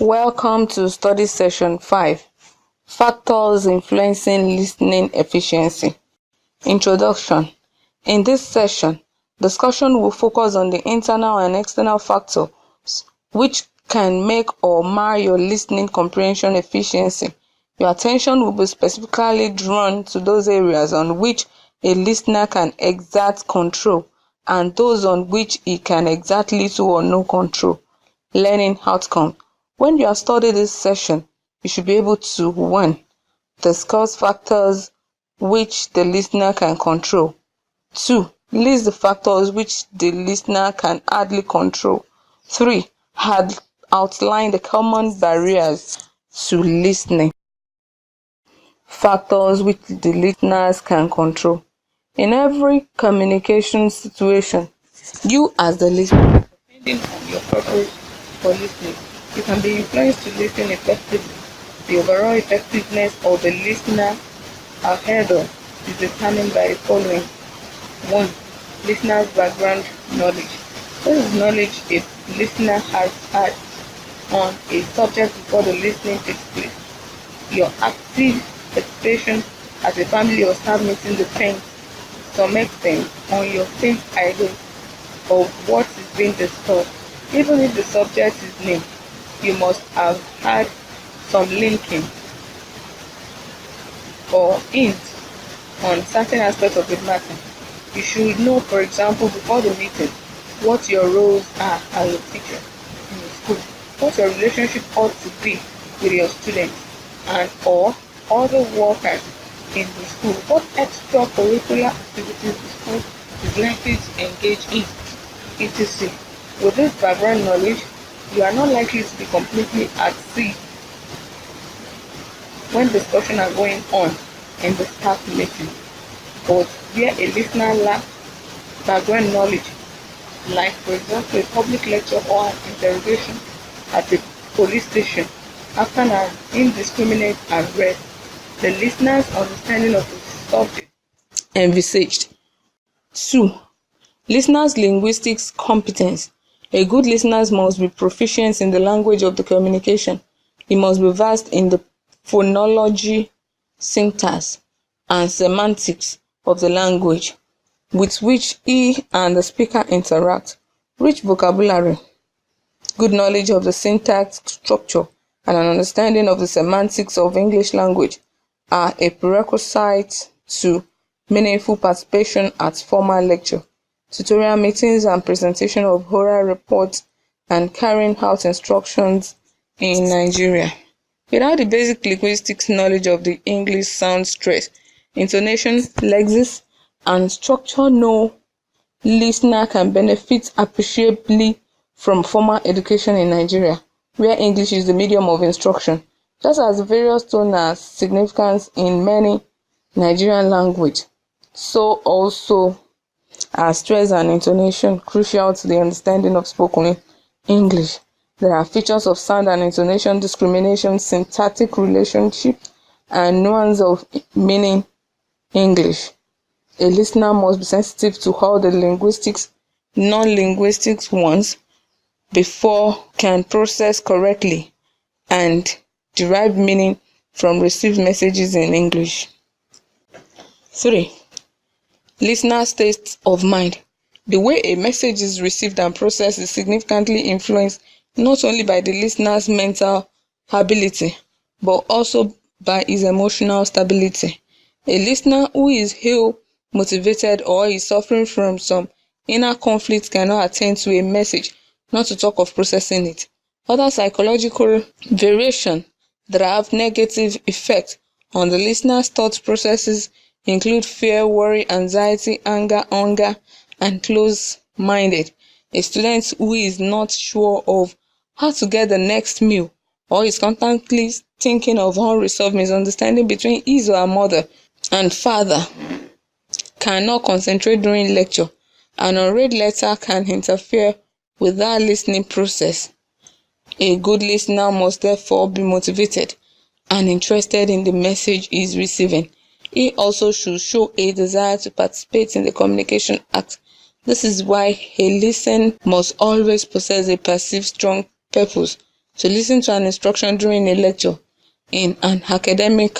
Welcome to study session 5, Factors Influencing Listening Efficiency. Introduction. In this session, discussion will focus on the internal and external factors which can make or mar your listening comprehension efficiency. Your attention will be specifically drawn to those areas on which a listener can exert control and those on which he can exert little or no control. Learning outcome. When you have studied this session, you should be able to 1. Discuss factors which the listener can control. 2. List the factors which the listener can hardly control. 3. Outline the common barriers to listening. Factors which the listeners can control. In every communication situation, you as the listener, depending on your purpose for listening, you can be influenced to listen effectively. The overall effectiveness of the listener, however, is determined by the following. 1. Listener's background knowledge. This is knowledge a listener has had on a subject before the listening takes place. Your active participation as a family or staff meeting depends to some extent on your same idea of what is being discussed. Even if the subject is named, you must have had some linking or hint on certain aspects of the matter. You should know, for example, before the meeting, what your roles are as a teacher in the school, what your relationship ought to be with your students and or other workers in the school, what extracurricular activities the school is likely to engage in, etc. With this background knowledge, you are not likely to be completely at sea when discussions are going on in the staff meeting. But where a listener lacks background knowledge, like for example a public lecture or an interrogation at a police station after an indiscriminate arrest, the listener's understanding of the subject envisaged. 2. Listener's linguistics competence. A good listener must be proficient in the language of the communication. He must be versed in the phonology, syntax, and semantics of the language with which he and the speaker interact. Rich vocabulary, good knowledge of the syntax structure, and an understanding of the semantics of English language are a prerequisite to meaningful participation at formal lecture, tutorial meetings, and presentation of oral reports and carrying out instructions in Nigeria. Without the basic linguistics knowledge of the English sound, stress, intonation, lexis, and structure, no listener can benefit appreciably from formal education in Nigeria, where English is the medium of instruction. Just as the various tones are significant in many Nigerian language, so also are stress and intonation crucial to the understanding of spoken English. There are features of sound and intonation discrimination, syntactic relationship, and nuance of meaning English. A listener must be sensitive to all the non-linguistic ones before can process correctly and derive meaning from received messages in English. 3. Listener state of mind. The way a message is received and processed is significantly influenced not only by the listener's mental ability, but also by his emotional stability. A listener who is ill motivated or is suffering from some inner conflict cannot attend to a message, not to talk of processing it. Other psychological variations that have negative effect on the listener's thought processes include fear, worry, anxiety, anger, hunger, and close-minded. A student who is not sure of how to get the next meal or is constantly thinking of unresolved misunderstanding between his or her mother and father cannot concentrate during lecture. An unread letter can interfere with that listening process. A good listener must therefore be motivated and interested in the message he is receiving. He also should show a desire to participate in the communication act. This is why a listener must always possess a perceived strong purpose To listen to an instruction during a lecture, in an academic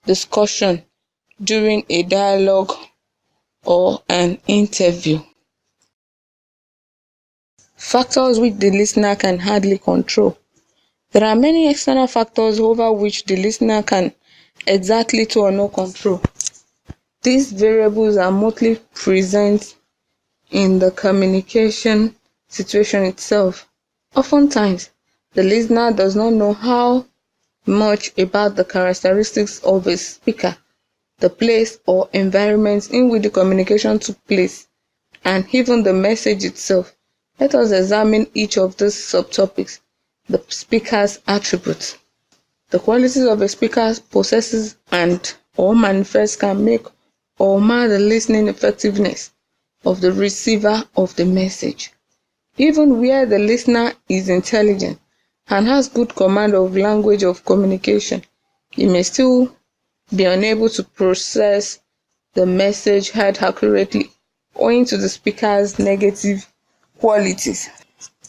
discussion, during a dialogue or an interview. Factors which the listener can hardly control. There are many external factors over which the listener can exert little or no control. These variables are mostly present in the communication situation itself. Oftentimes, the listener does not know how much about the characteristics of a speaker, the place or environment in which the communication took place, and even the message itself. Let us examine each of these subtopics. The speaker's attributes. The qualities of a speaker possesses and or manifests can make or mar the listening effectiveness of the receiver of the message. Even where the listener is intelligent and has good command of language of communication, he may still be unable to process the message heard accurately owing to the speaker's negative qualities.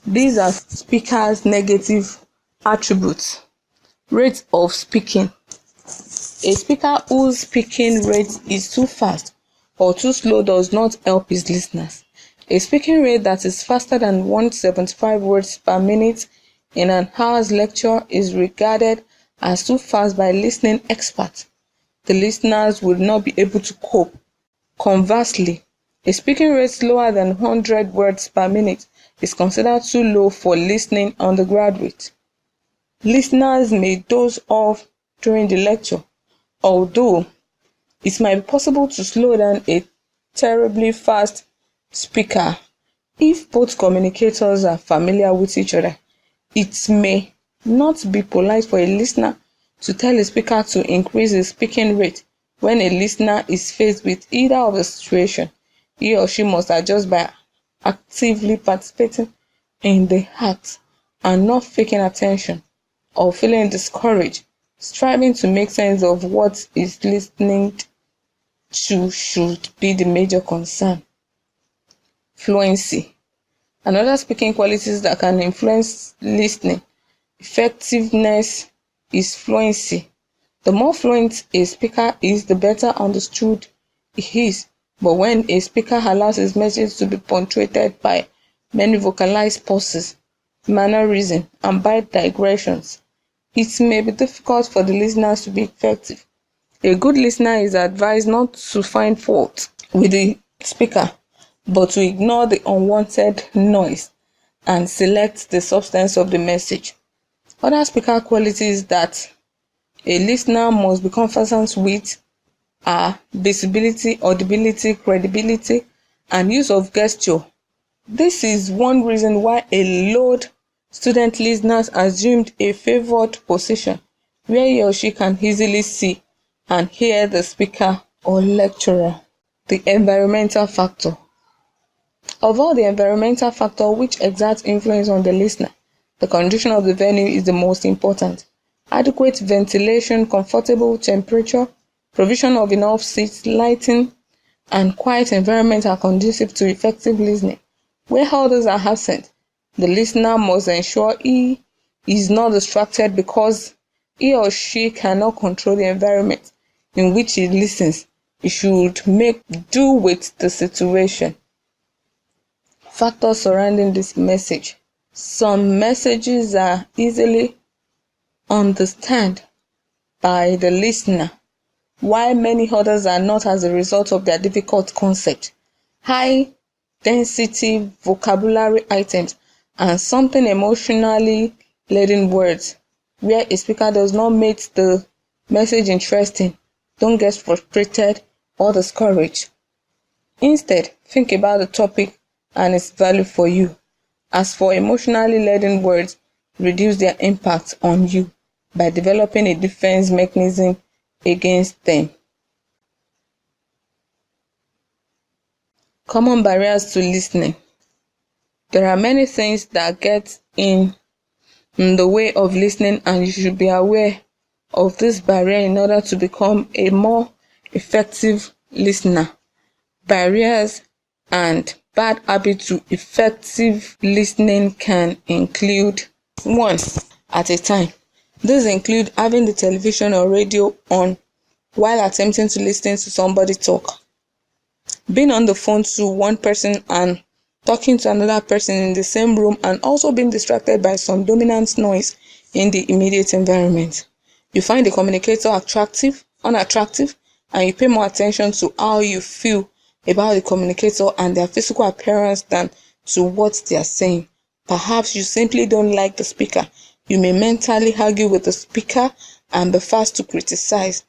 These are speaker's negative attributes. Rate of speaking. A speaker whose speaking rate is too fast or too slow does not help his listeners. A speaking rate that is faster than 175 words per minute in an hour's lecture is regarded as too fast by listening experts. The listeners would not be able to cope. Conversely, a speaking rate slower than 100 words per minute is considered too low for listening undergraduates. Listeners may doze off during the lecture, although it might be possible to slow down a terribly fast speaker if both communicators are familiar with each other. It may not be polite for a listener to tell a speaker to increase his speaking rate when a listener is faced with either of the situation. He or she must adjust by actively participating in the act and not faking attention or feeling discouraged, striving to make sense of what is listening to should be the major concern. Fluency. Another speaking qualities that can influence listening effectiveness is fluency. The more fluent a speaker is, the better understood he is. But when a speaker allows his message to be punctuated by many vocalized pauses, mannerism, and by digressions, it may be difficult for the listeners to be effective. A good listener is advised not to find fault with the speaker, but to ignore the unwanted noise and select the substance of the message. Other speaker qualities that a listener must be conversant with are visibility, audibility, credibility, and use of gesture. This is one reason why a loud student listeners assumed a favored position where he or she can easily see and hear the speaker or lecturer. The environmental factor. Of all the environmental factors which exert influence on the listener, the condition of the venue is the most important. Adequate ventilation, comfortable temperature, provision of enough seats, lighting, and quiet environment are conducive to effective listening. Where others are absent, the listener must ensure he is not distracted because he or she cannot control the environment in which he listens. He should make do with the situation. Factors surrounding this message. Some messages are easily understood by the listener, while many others are not as a result of their difficult concept, high density vocabulary items, and something emotionally laden words. Where a speaker does not make the message interesting, don't get frustrated or discouraged. Instead, think about the topic and its value for you. As for emotionally laden words, reduce their impact on you by developing a defense mechanism against them. Common barriers to listening. There are many things that get in the way of listening, and you should be aware of this barrier in order to become a more effective listener. Barriers and bad habits to effective listening can include 1. at a time. These include having the television or radio on while attempting to listen to somebody talk, being on the phone to one person and talking to another person in the same room, and also being distracted by some dominant noise in the immediate environment. You find the communicator unattractive, and you pay more attention to how you feel about the communicator and their physical appearance than to what they are saying. Perhaps you simply don't like the speaker. You may mentally argue with the speaker and be fast to criticize,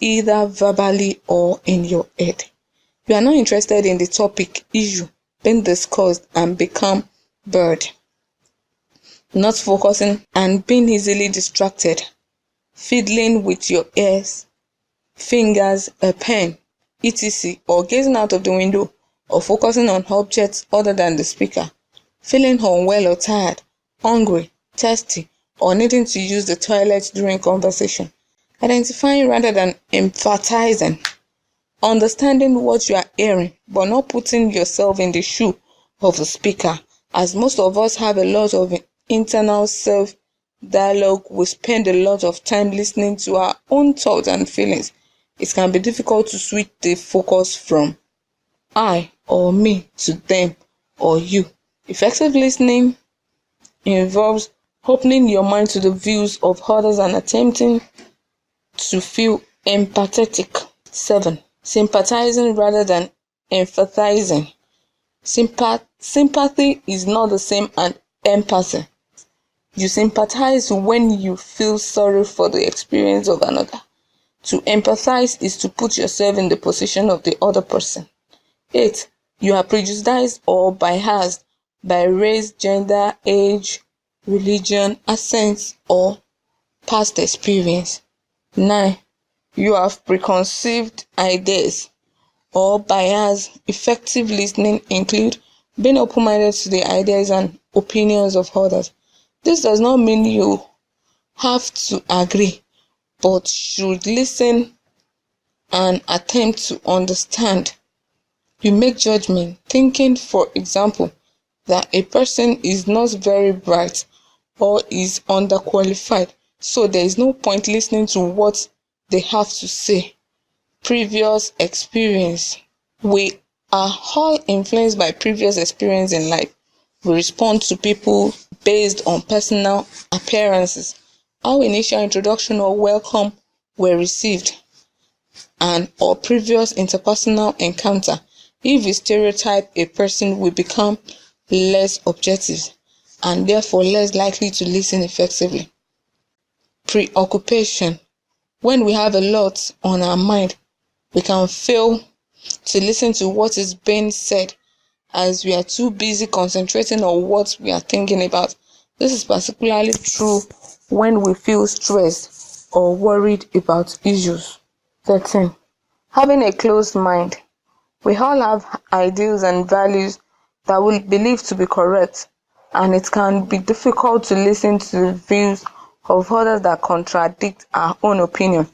either verbally or in your head. You are not interested in the topic issue being discussed and become bored, not focusing and being easily distracted, fiddling with your ears, fingers, a pen, etc., or gazing out of the window, or focusing on objects other than the speaker, feeling unwell or tired, hungry, thirsty, or needing to use the toilet during conversation. Identifying rather than emphasizing, understanding what you are hearing, but not putting yourself in the shoe of the speaker. As most of us have a lot of internal self-dialogue, we spend a lot of time listening to our own thoughts and feelings. It can be difficult to switch the focus from I or me to them or you. Effective listening involves opening your mind to the views of others and attempting to feel empathetic. 7. Sympathizing rather than empathizing. Sympathy is not the same as empathy. You sympathize when you feel sorry for the experience of another. To empathize is to put yourself in the position of the other person. 8. You are prejudiced or biased by race, gender, age, religion, accent, or past experience. 9. You have preconceived ideas or bias. Effective listening include being open-minded to the ideas and opinions of others. This does not mean you have to agree, but should listen and attempt to understand. You make judgment, thinking, for example, that a person is not very bright or is underqualified, so there is no point listening to what they have to say. Previous experience. We are all influenced by previous experience in life. We respond to people based on personal appearances, how initial introduction or welcome were received, and or previous interpersonal encounter. If we stereotype a person, we become less objective and therefore less likely to listen effectively. Preoccupation. When we have a lot on our mind, we can fail to listen to what is being said as we are too busy concentrating on what we are thinking about. This is particularly true when we feel stressed or worried about issues. 13. Having a closed mind. We all have ideals and values that we believe to be correct, and it can be difficult to listen to the views of others that contradict our own opinion.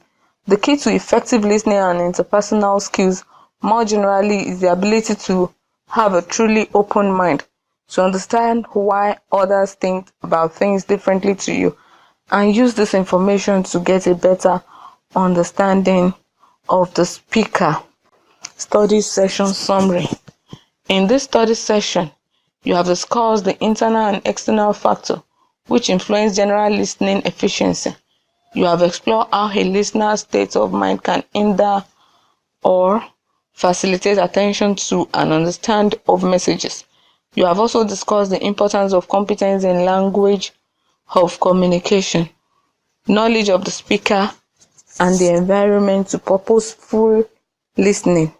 The key to effective listening and interpersonal skills more generally is the ability to have a truly open mind, to understand why others think about things differently to you, and use this information to get a better understanding of the speaker. Study session summary. In this study session, you have discussed the internal and external factor which influence general listening efficiency. You have explored how a listener's state of mind can hinder or facilitate attention to and understand of messages. You have also discussed the importance of competence in language of communication, knowledge of the speaker, and the environment to purposeful listening.